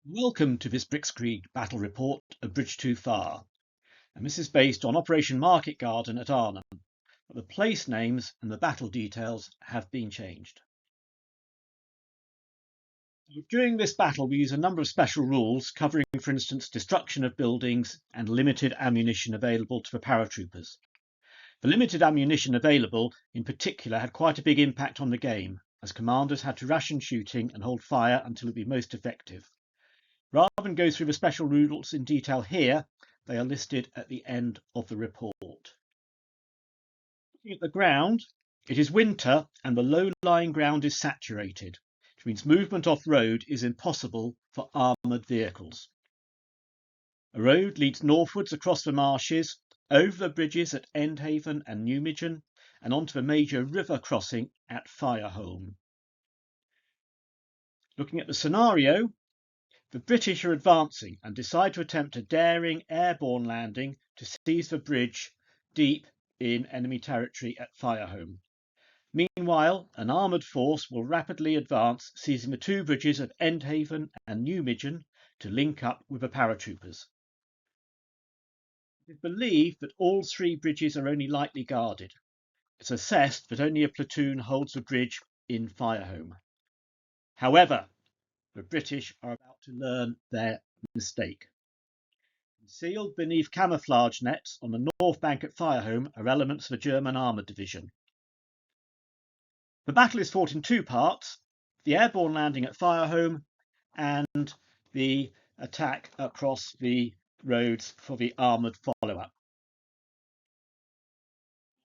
Welcome to this Brickskrieg battle report of Bridge Too Far, and this is based on Operation Market Garden at Arnhem, but the place names and the battle details have been changed. During this battle we use a number of special rules covering, for instance, destruction of buildings and limited ammunition available to the paratroopers. The limited ammunition available in particular had quite a big impact on the game, as commanders had to ration shooting and hold fire until it would be most effective. Rather than go through the special rules in detail here, they are listed at the end of the report. Looking at the ground, it is winter and the low-lying ground is saturated, which means movement off-road is impossible for armoured vehicles. A road leads northwards across the marshes, over the bridges at Endhaven and Newmidgen, and onto the major river crossing at Fireholme. Looking at the scenario, the British are advancing and decide to attempt a daring airborne landing to seize the bridge deep in enemy territory at Fireholme. Meanwhile, an armoured force will rapidly advance, seizing the two bridges at Endhaven and Newmidgen to link up with the paratroopers. It is believed that all three bridges are only lightly guarded. It's assessed that only a platoon holds the bridge in Fireholme. However, the British are about to learn their mistake. Concealed beneath camouflage nets on the north bank at Fireholme are elements of a German armoured division. The battle is fought in two parts: the airborne landing at Fireholme and the attack across the roads for the armoured follow-up.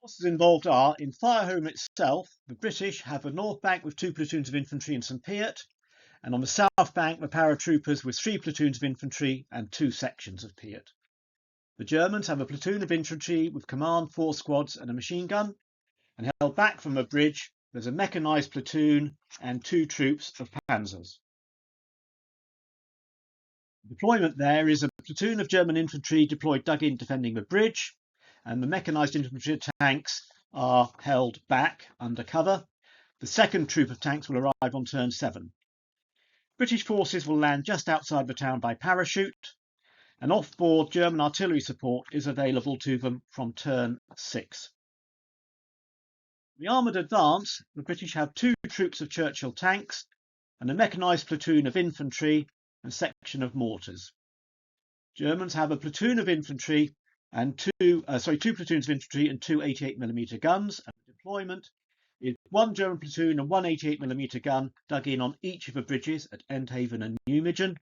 Forces involved are, in Fireholme itself, the British have a north bank with 2 platoons of infantry and some Piat, and on the south bank the paratroopers with 3 platoons of infantry and 2 sections of Piat. The Germans have a platoon of infantry with command 4 squads and a machine gun, and held back from a bridge there's a mechanised platoon and 2 troops of panzers. The deployment there is a platoon of German infantry deployed dug in defending the bridge, and the mechanised infantry tanks are held back under cover. The second troop of tanks will arrive on turn 7. British forces will land just outside the town by parachute, and off-board German artillery support is available to them from turn 6. The armoured advance, the British have 2 troops of Churchill tanks and a mechanised platoon of infantry and a section of mortars. Germans have a platoon of infantry and 2 platoons of infantry and 2 88mm guns, and the deployment is 1 German platoon and 1 88mm gun dug in on each of the bridges at Endhaven and Newmidgen.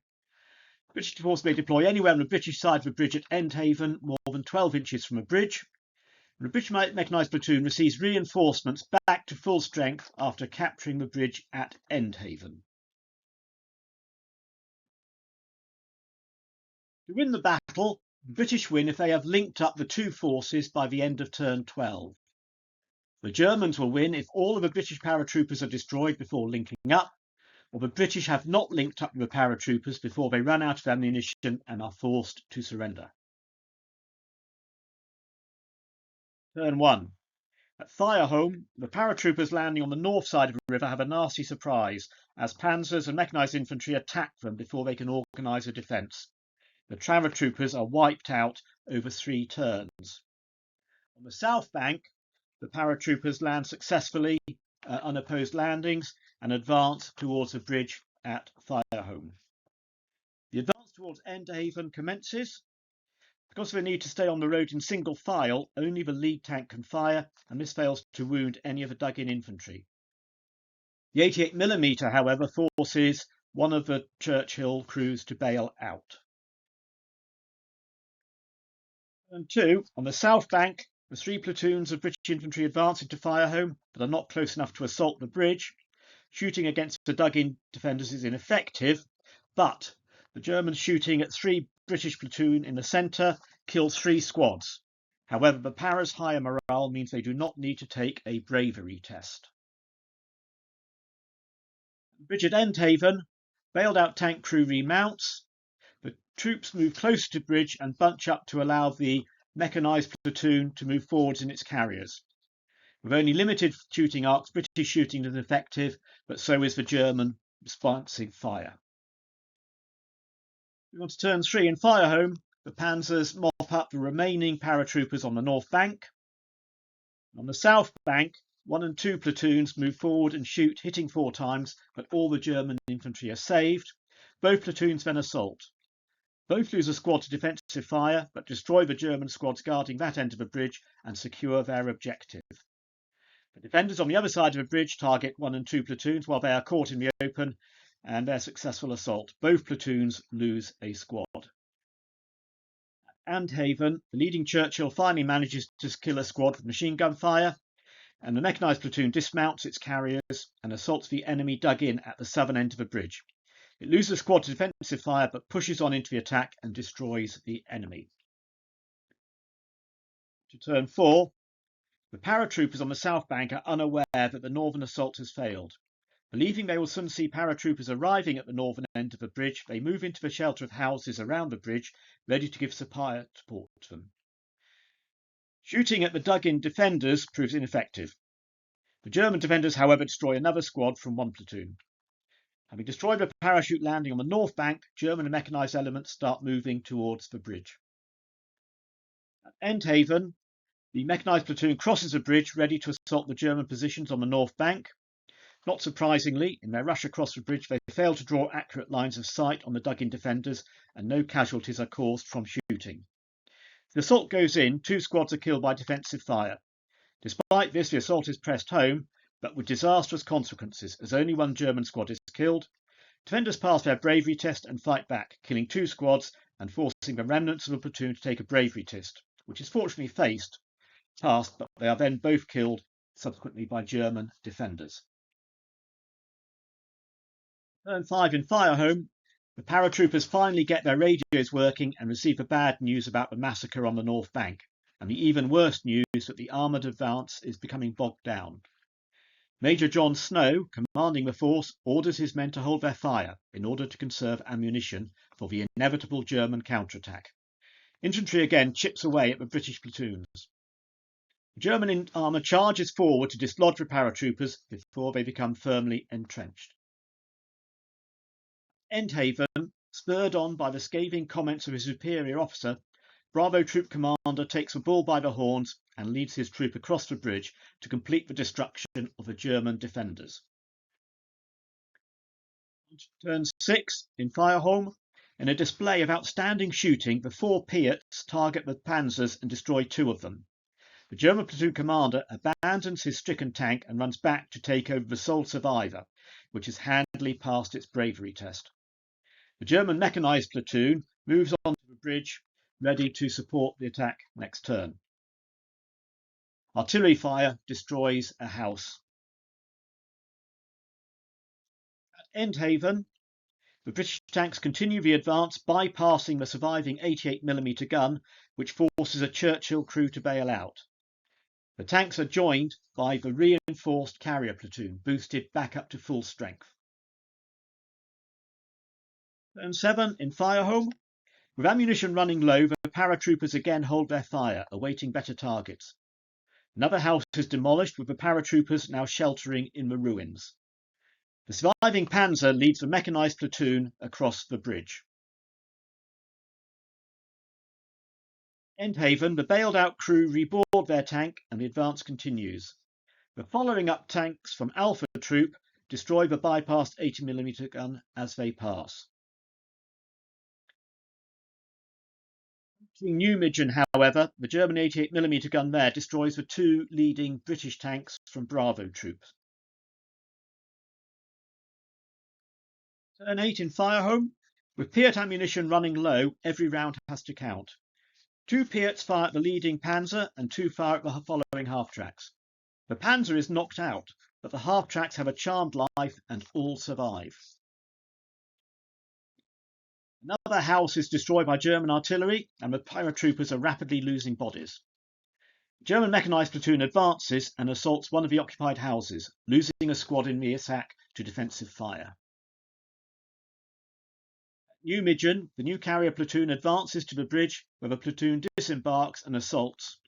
British force may deploy anywhere on the British side of a bridge at Endhaven more than 12 inches from a bridge. The British mechanised platoon receives reinforcements back to full strength after capturing the bridge at Endhaven. To win the battle, the British win if they have linked up the 2 forces by the end of turn 12. The Germans will win if all of the British paratroopers are destroyed before linking up, or the British have not linked up with the paratroopers before they run out of ammunition and are forced to surrender. Turn 1. At Fireholme, the paratroopers landing on the north side of the river have a nasty surprise, as panzers and mechanised infantry attack them before they can organise a defence. The paratroopers are wiped out over 3 turns. On the south bank, the paratroopers land successfully unopposed landings and advance towards the bridge at Fireholme. The advance towards Endhaven commences. Because of the need to stay on the road in single file, only the lead tank can fire, and this fails to wound any of the dug-in infantry. The 88mm, however, forces one of the Churchill crews to bail out. Turn 2. On the south bank, the 3 platoons of British infantry advance into Fireholme, but are not close enough to assault the bridge. Shooting against the dug-in defenders is ineffective, but the Germans shooting at 3 British platoon in the centre kills 3 squads. However, the Paras' higher morale means they do not need to take a bravery test. Bridge at Endhaven, bailed out tank crew remounts. The troops move closer to bridge and bunch up to allow the mechanised platoon to move forwards in its carriers. With only limited shooting arcs, British shooting is effective, but so is the German responsive fire. On to turn 3 in fire home, the panzers mop up the remaining paratroopers on the north bank. On the south bank, 1 and 2 platoons move forward and shoot, hitting 4 times, but all the German infantry are saved. Both platoons then assault. Both lose a squad to defensive fire, but destroy the German squads guarding that end of the bridge and secure their objective. The defenders on the other side of the bridge target 1 and 2 platoons while they are caught in the open, and their successful assault. Both platoons lose a squad. At Arnhem, the leading Churchill finally manages to kill a squad with machine gun fire, and the mechanised platoon dismounts its carriers and assaults the enemy dug in at the southern end of the bridge. It loses a squad to defensive fire but pushes on into the attack and destroys the enemy. To turn 4, the paratroopers on the south bank are unaware that the northern assault has failed. Believing they will soon see paratroopers arriving at the northern end of the bridge, they move into the shelter of houses around the bridge, ready to give fire support to them. Shooting at the dug-in defenders proves ineffective. The German defenders, however, destroy another squad from 1 platoon. Having destroyed the parachute landing on the north bank, German and mechanised elements start moving towards the bridge. At Arnhem, the mechanised platoon crosses the bridge, ready to assault the German positions on the north bank. Not surprisingly, in their rush across the bridge, they fail to draw accurate lines of sight on the dug-in defenders, and no casualties are caused from shooting. The assault goes in, 2 squads are killed by defensive fire. Despite this, the assault is pressed home, but with disastrous consequences, as only 1 German squad is killed. Defenders pass their bravery test and fight back, killing 2 squads and forcing the remnants of a platoon to take a bravery test, which is fortunately passed, but they are then both killed subsequently by German defenders. Turn 5 in fire home, the paratroopers finally get their radios working and receive the bad news about the massacre on the north bank, and the even worse news that the armoured advance is becoming bogged down. Major John Snow, commanding the force, orders his men to hold their fire in order to conserve ammunition for the inevitable German counterattack. Infantry again chips away at the British platoons. The German armour charges forward to dislodge the paratroopers before they become firmly entrenched. Arnhem, spurred on by the scathing comments of his superior officer, Bravo Troop Commander takes the bull by the horns and leads his troop across the bridge to complete the destruction of the German defenders. Turn 6 in Fireholm. In a display of outstanding shooting, the 4 Piats target the panzers and destroy 2 of them. The German platoon commander abandons his stricken tank and runs back to take over the sole survivor, which has handily passed its bravery test. The German mechanised platoon moves on to the bridge, ready to support the attack next turn. Artillery fire destroys a house. At Arnhem, the British tanks continue the advance, bypassing the surviving 88mm gun, which forces a Churchill crew to bail out. The tanks are joined by the reinforced carrier platoon, boosted back up to full strength. Turn 7 in Fireholm. With ammunition running low, the paratroopers again hold their fire, awaiting better targets. Another house is demolished, with the paratroopers now sheltering in the ruins. The surviving panzer leads the mechanised platoon across the bridge. Arnhem, the bailed out crew reboard their tank and the advance continues. The following up tanks from Alpha Troop destroy the bypassed 80mm gun as they pass. In Newmidgen, however, the German 88mm gun there destroys the 2 leading British tanks from Bravo troops. Turn 8 in Fireholm. With Piat ammunition running low, every round has to count. 2 Piats fire at the leading panzer and 2 fire at the following half-tracks. The panzer is knocked out, but the half-tracks have a charmed life and all survive. Another house is destroyed by German artillery, and the paratroopers are rapidly losing bodies. The German mechanised platoon advances and assaults one of the occupied houses, losing a squad in the attack to defensive fire. At Newmidgen, the new carrier platoon advances to the bridge, where the platoon disembarks and assaults.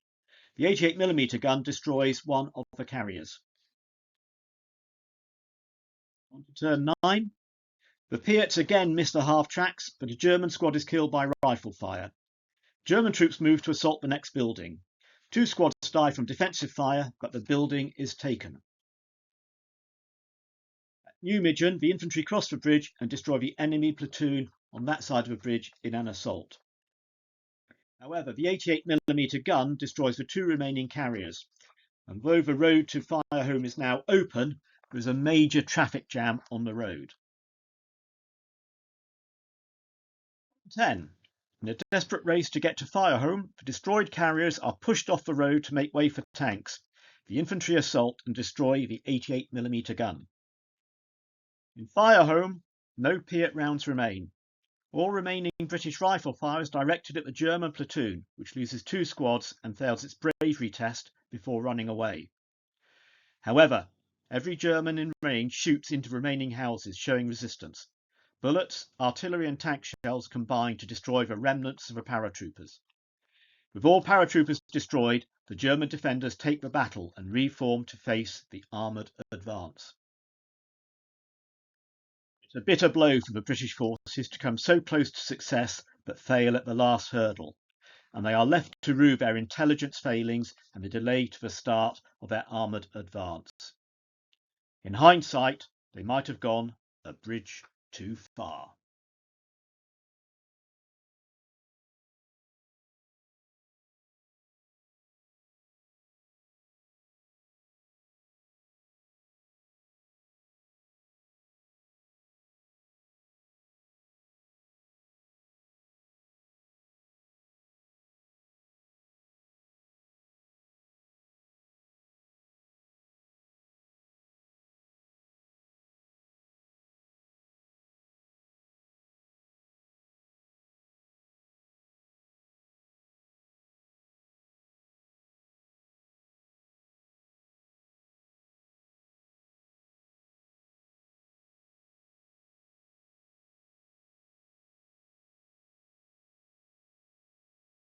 The 88mm gun destroys one of the carriers. On to turn 9. The Piets again miss the half tracks, but a German squad is killed by rifle fire. German troops move to assault the next building. 2 squads die from defensive fire, but the building is taken. At Newmidgen, the infantry cross the bridge and destroy the enemy platoon on that side of the bridge in an assault. However, the 88mm gun destroys the 2 remaining carriers, and though the road to Firehome is now open, there is a major traffic jam on the road. 10. In a desperate race to get to Firehome, the destroyed carriers are pushed off the road to make way for tanks. The infantry assault and destroy the 88mm gun. In Firehome, no Piet rounds remain. All remaining British rifle fire is directed at the German platoon, which loses 2 squads and fails its bravery test before running away. However, every German in range shoots into remaining houses, showing resistance. Bullets, artillery and tank shells combine to destroy the remnants of the paratroopers. With all paratroopers destroyed, the German defenders take the battle and reform to face the armoured advance. It's a bitter blow for the British forces to come so close to success but fail at the last hurdle, and they are left to rue their intelligence failings and the delay to the start of their armoured advance. In hindsight, they might have gone a bridge too far.